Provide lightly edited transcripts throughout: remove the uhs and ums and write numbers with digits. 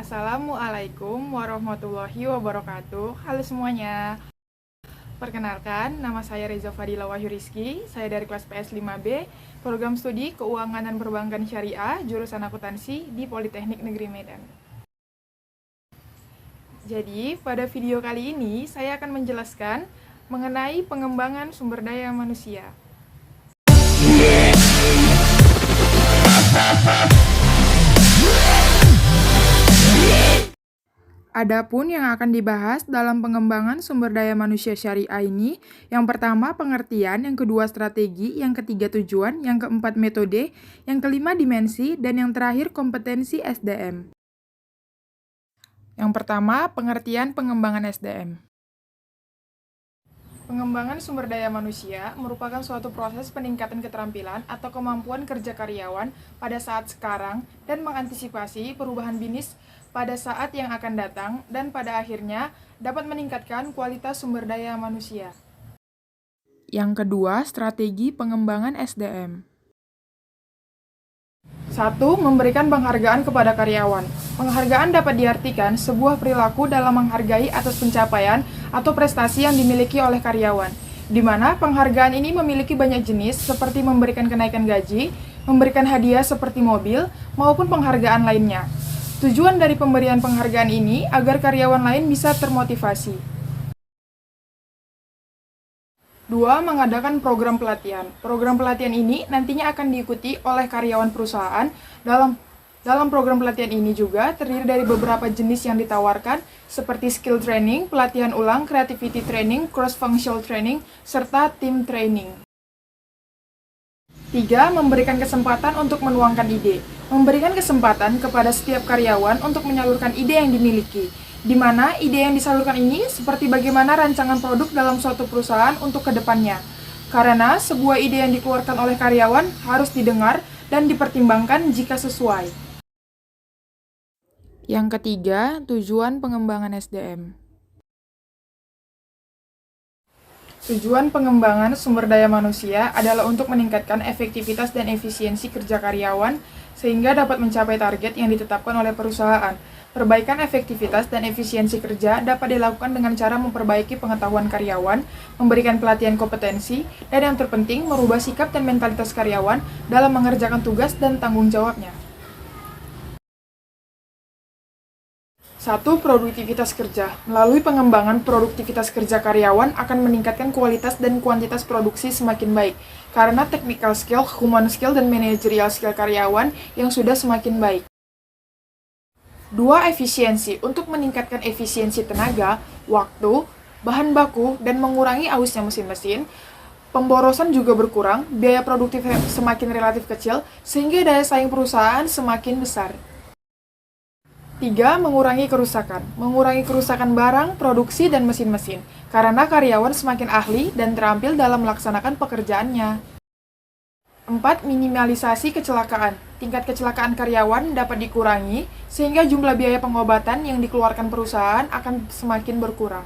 Assalamualaikum warahmatullahi wabarakatuh. Halo semuanya. Perkenalkan, nama saya Reza Fadila Wahyu Rizky. Saya dari kelas PS 5B, program studi Keuangan dan Perbankan Syariah, jurusan akuntansi di Politeknik Negeri Medan. Jadi, pada video kali ini saya akan menjelaskan mengenai pengembangan sumber daya manusia. Adapun yang akan dibahas dalam pengembangan sumber daya manusia syariah ini, yang pertama pengertian, yang kedua strategi, yang ketiga tujuan, yang keempat metode, yang kelima dimensi, dan yang terakhir kompetensi SDM. Yang pertama, pengertian pengembangan SDM. Pengembangan sumber daya manusia merupakan suatu proses peningkatan keterampilan atau kemampuan kerja karyawan pada saat sekarang dan mengantisipasi perubahan bisnis pada saat yang akan datang dan pada akhirnya dapat meningkatkan kualitas sumber daya manusia. Yang kedua, strategi pengembangan SDM. 1. Memberikan penghargaan kepada karyawan. Penghargaan dapat diartikan sebuah perilaku dalam menghargai atas pencapaian atau prestasi yang dimiliki oleh karyawan, di mana penghargaan ini memiliki banyak jenis seperti memberikan kenaikan gaji, memberikan hadiah seperti mobil, maupun penghargaan lainnya. Tujuan dari pemberian penghargaan ini agar karyawan lain bisa termotivasi. 2. Mengadakan program pelatihan. Program pelatihan ini nantinya akan diikuti oleh karyawan perusahaan. Dalam program pelatihan ini juga terdiri dari beberapa jenis yang ditawarkan, seperti skill training, pelatihan ulang, creativity training, cross-functional training, serta team training. 3. Memberikan kesempatan untuk menuangkan ide. Memberikan kesempatan kepada setiap karyawan untuk menyalurkan ide yang dimiliki, di mana ide yang disalurkan ini seperti bagaimana rancangan produk dalam suatu perusahaan untuk kedepannya. Karena sebuah ide yang dikeluarkan oleh karyawan harus didengar dan dipertimbangkan jika sesuai. Yang ketiga, tujuan pengembangan SDM. Tujuan pengembangan sumber daya manusia adalah untuk meningkatkan efektivitas dan efisiensi kerja karyawan sehingga dapat mencapai target yang ditetapkan oleh perusahaan. Perbaikan efektivitas dan efisiensi kerja dapat dilakukan dengan cara memperbaiki pengetahuan karyawan, memberikan pelatihan kompetensi, dan yang terpenting merubah sikap dan mentalitas karyawan dalam mengerjakan tugas dan tanggung jawabnya. 1. Produktivitas kerja. Melalui pengembangan produktivitas kerja karyawan akan meningkatkan kualitas dan kuantitas produksi semakin baik, karena technical skill, human skill, dan managerial skill karyawan yang sudah semakin baik. 2. Efisiensi. Untuk meningkatkan efisiensi tenaga, waktu, bahan baku, dan mengurangi ausnya mesin-mesin, pemborosan juga berkurang, biaya produktif semakin relatif kecil, sehingga daya saing perusahaan semakin besar. 3. Mengurangi kerusakan. Mengurangi kerusakan barang, produksi, dan mesin-mesin, karena karyawan semakin ahli dan terampil dalam melaksanakan pekerjaannya. 4. Minimalisasi kecelakaan. Tingkat kecelakaan karyawan dapat dikurangi, sehingga jumlah biaya pengobatan yang dikeluarkan perusahaan akan semakin berkurang.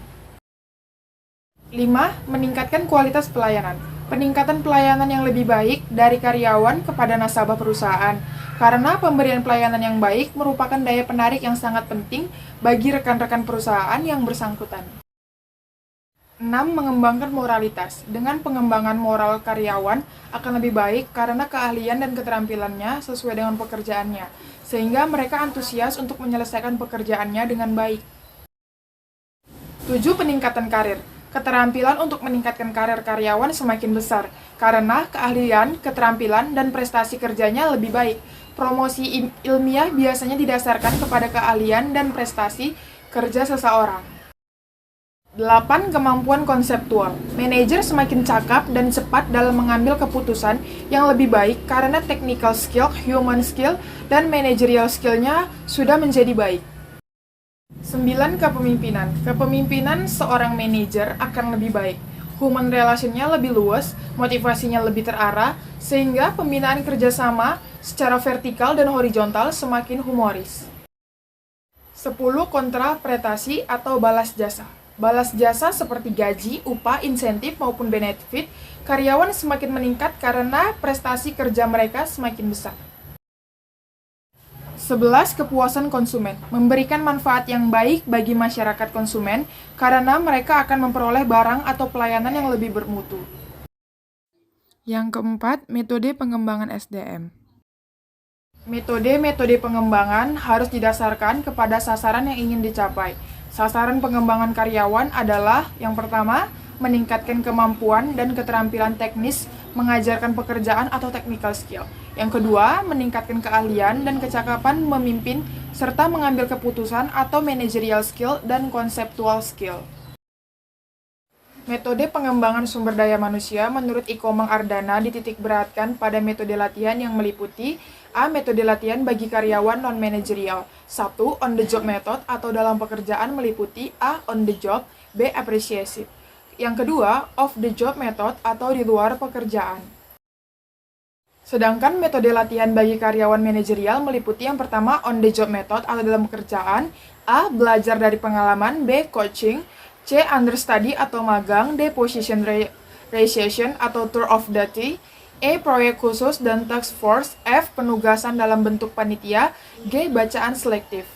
5. Meningkatkan kualitas pelayanan. Peningkatan pelayanan yang lebih baik dari karyawan kepada nasabah perusahaan, karena pemberian pelayanan yang baik merupakan daya penarik yang sangat penting bagi rekan-rekan perusahaan yang bersangkutan. 6. Mengembangkan moralitas. Dengan pengembangan moral karyawan akan lebih baik karena keahlian dan keterampilannya sesuai dengan pekerjaannya, sehingga mereka antusias untuk menyelesaikan pekerjaannya dengan baik. 7. Peningkatan karir. Keterampilan untuk meningkatkan karir karyawan semakin besar, karena keahlian, keterampilan, dan prestasi kerjanya lebih baik. Promosi ilmiah biasanya didasarkan kepada keahlian dan prestasi kerja seseorang. 8. Kemampuan konseptual. Manajer semakin cakap dan cepat dalam mengambil keputusan yang lebih baik karena technical skill, human skill, dan managerial skill-nya sudah menjadi baik. 9. Kepemimpinan. Kepemimpinan seorang manajer akan lebih baik. Human relation-nya lebih luas, motivasinya lebih terarah, sehingga pembinaan kerjasama secara vertikal dan horizontal semakin humoris. 10. Kontrapretasi atau balas jasa. Balas jasa seperti gaji, upah, insentif, maupun benefit, karyawan semakin meningkat karena prestasi kerja mereka semakin besar. 11. Kepuasan konsumen. Memberikan manfaat yang baik bagi masyarakat konsumen karena mereka akan memperoleh barang atau pelayanan yang lebih bermutu. Yang keempat, metode pengembangan SDM. Metode-metode pengembangan harus didasarkan kepada sasaran yang ingin dicapai. Sasaran pengembangan karyawan adalah yang pertama, meningkatkan kemampuan dan keterampilan teknis, mengajarkan pekerjaan atau technical skill. Yang kedua, meningkatkan keahlian dan kecakapan memimpin serta mengambil keputusan atau managerial skill dan conceptual skill. Metode pengembangan sumber daya manusia menurut Ikomang Ardana dititik beratkan pada metode latihan yang meliputi A. Metode latihan bagi karyawan non-managerial. 1. On the job method atau dalam pekerjaan meliputi A. On the job, B. Appreciative. Yang kedua, off the job method atau di luar pekerjaan. Sedangkan metode latihan bagi karyawan manajerial meliputi yang pertama on the job method atau dalam pekerjaan, A. Belajar dari pengalaman, B. Coaching, C. Understudy atau magang, D. Position realization atau tour of duty, E. Proyek khusus dan task force, F. Penugasan dalam bentuk panitia, G. Bacaan selektif.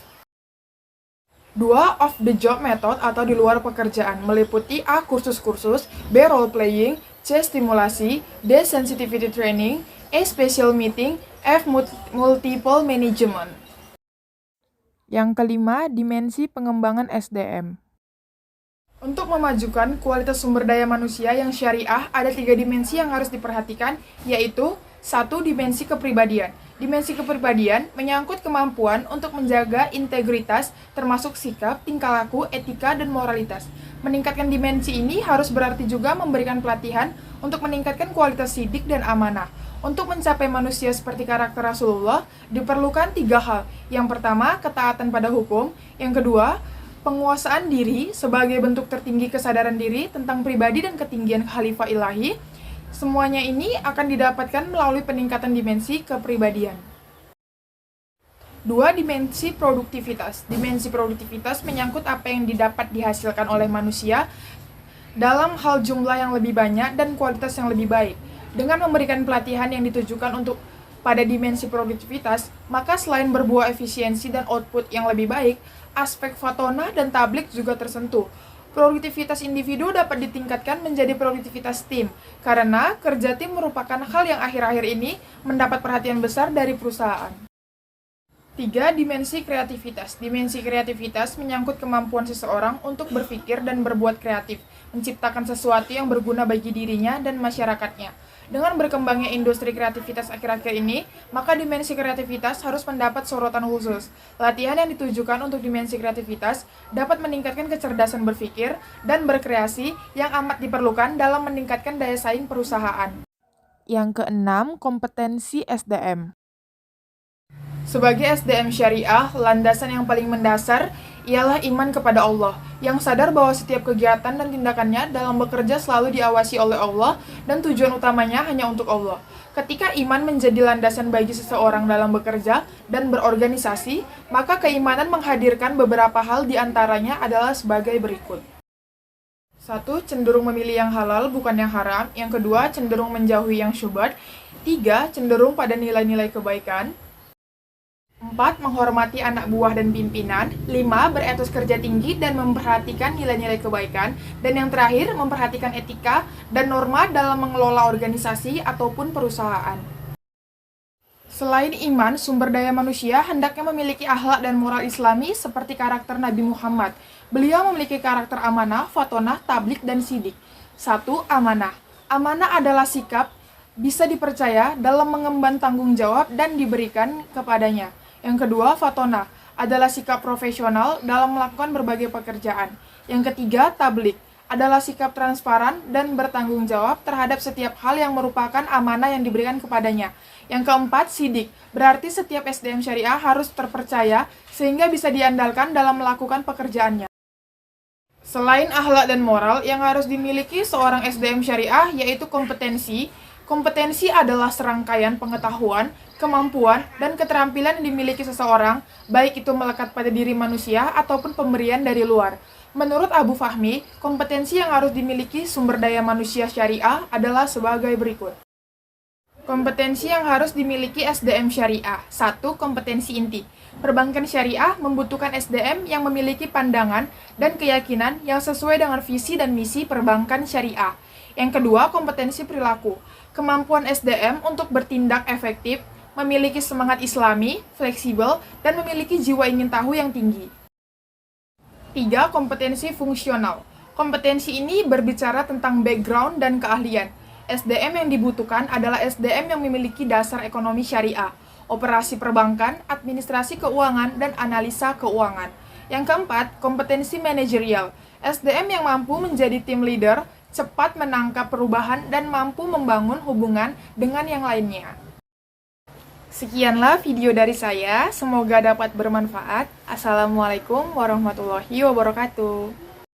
2. Off the job method atau di luar pekerjaan meliputi A. Kursus-kursus, B. Role playing, C. Stimulasi, D. Sensitivity training, E. Special meeting, F. Multiple management. Yang kelima, dimensi pengembangan SDM. Untuk memajukan kualitas sumber daya manusia yang syariah, ada 3 dimensi yang harus diperhatikan, yaitu 1. Dimensi kepribadian. Dimensi kepribadian menyangkut kemampuan untuk menjaga integritas, termasuk sikap, tingkah laku, etika, dan moralitas. Meningkatkan dimensi ini harus berarti juga memberikan pelatihan untuk meningkatkan kualitas sidik dan amanah. Untuk mencapai manusia seperti karakter Rasulullah, diperlukan 3 hal. Yang pertama, ketaatan pada hukum. Yang kedua, penguasaan diri sebagai bentuk tertinggi kesadaran diri tentang pribadi dan ketinggian khalifah ilahi. Semuanya ini akan didapatkan melalui peningkatan dimensi kepribadian. 2. Dimensi produktivitas. Dimensi produktivitas menyangkut apa yang didapat dihasilkan oleh manusia dalam hal jumlah yang lebih banyak dan kualitas yang lebih baik. Dengan memberikan pelatihan yang ditujukan untuk pada dimensi produktivitas, maka selain berbuah efisiensi dan output yang lebih baik, aspek fatonah dan tablik juga tersentuh. Produktivitas individu dapat ditingkatkan menjadi produktivitas tim, karena kerja tim merupakan hal yang akhir-akhir ini mendapat perhatian besar dari perusahaan. 3. Dimensi kreativitas. Dimensi kreativitas menyangkut kemampuan seseorang untuk berpikir dan berbuat kreatif, menciptakan sesuatu yang berguna bagi dirinya dan masyarakatnya. Dengan berkembangnya industri kreativitas akhir-akhir ini, maka dimensi kreativitas harus mendapat sorotan khusus. Latihan yang ditujukan untuk dimensi kreativitas dapat meningkatkan kecerdasan berpikir dan berkreasi yang amat diperlukan dalam meningkatkan daya saing perusahaan. Yang keenam, kompetensi SDM. Sebagai SDM syariah, landasan yang paling mendasar ialah iman kepada Allah, yang sadar bahwa setiap kegiatan dan tindakannya dalam bekerja selalu diawasi oleh Allah dan tujuan utamanya hanya untuk Allah. Ketika iman menjadi landasan bagi seseorang dalam bekerja dan berorganisasi, maka keimanan menghadirkan beberapa hal diantaranya adalah sebagai berikut. 1. Cenderung memilih yang halal bukan yang haram. Yang kedua, cenderung menjauhi yang syubhat. 3. Cenderung pada nilai-nilai kebaikan. 4. Menghormati anak buah dan pimpinan. 5. Beretos kerja tinggi dan memperhatikan nilai-nilai kebaikan. Dan yang terakhir, memperhatikan etika dan norma dalam mengelola organisasi ataupun perusahaan. Selain iman, sumber daya manusia hendaknya memiliki akhlak dan moral islami seperti karakter Nabi Muhammad. Beliau memiliki karakter amanah, fatonah, tablik, dan sidik. 1. Amanah. Amanah adalah sikap bisa dipercaya dalam mengemban tanggung jawab dan diberikan kepadanya. Yang kedua, fatonah adalah sikap profesional dalam melakukan berbagai pekerjaan. Yang ketiga, tablik adalah sikap transparan dan bertanggung jawab terhadap setiap hal yang merupakan amanah yang diberikan kepadanya. Yang keempat, sidik, berarti setiap SDM syariah harus terpercaya sehingga bisa diandalkan dalam melakukan pekerjaannya. Selain akhlak dan moral, yang harus dimiliki seorang SDM syariah yaitu kompetensi. Kompetensi adalah serangkaian pengetahuan, kemampuan, dan keterampilan yang dimiliki seseorang, baik itu melekat pada diri manusia ataupun pemberian dari luar. Menurut Abu Fahmi, kompetensi yang harus dimiliki sumber daya manusia syariah adalah sebagai berikut. Kompetensi yang harus dimiliki SDM syariah. 1. Kompetensi inti. Perbankan syariah membutuhkan SDM yang memiliki pandangan dan keyakinan yang sesuai dengan visi dan misi perbankan syariah. Yang kedua, kompetensi perilaku. Kemampuan SDM untuk bertindak efektif, memiliki semangat islami, fleksibel, dan memiliki jiwa ingin tahu yang tinggi. 3. Kompetensi fungsional. Kompetensi ini berbicara tentang background dan keahlian. SDM yang dibutuhkan adalah SDM yang memiliki dasar ekonomi syariah, operasi perbankan, administrasi keuangan, dan analisa keuangan. Yang keempat, kompetensi manajerial. SDM yang mampu menjadi tim leader, cepat menangkap perubahan, dan mampu membangun hubungan dengan yang lainnya. Sekianlah video dari saya, semoga dapat bermanfaat. Assalamualaikum warahmatullahi wabarakatuh.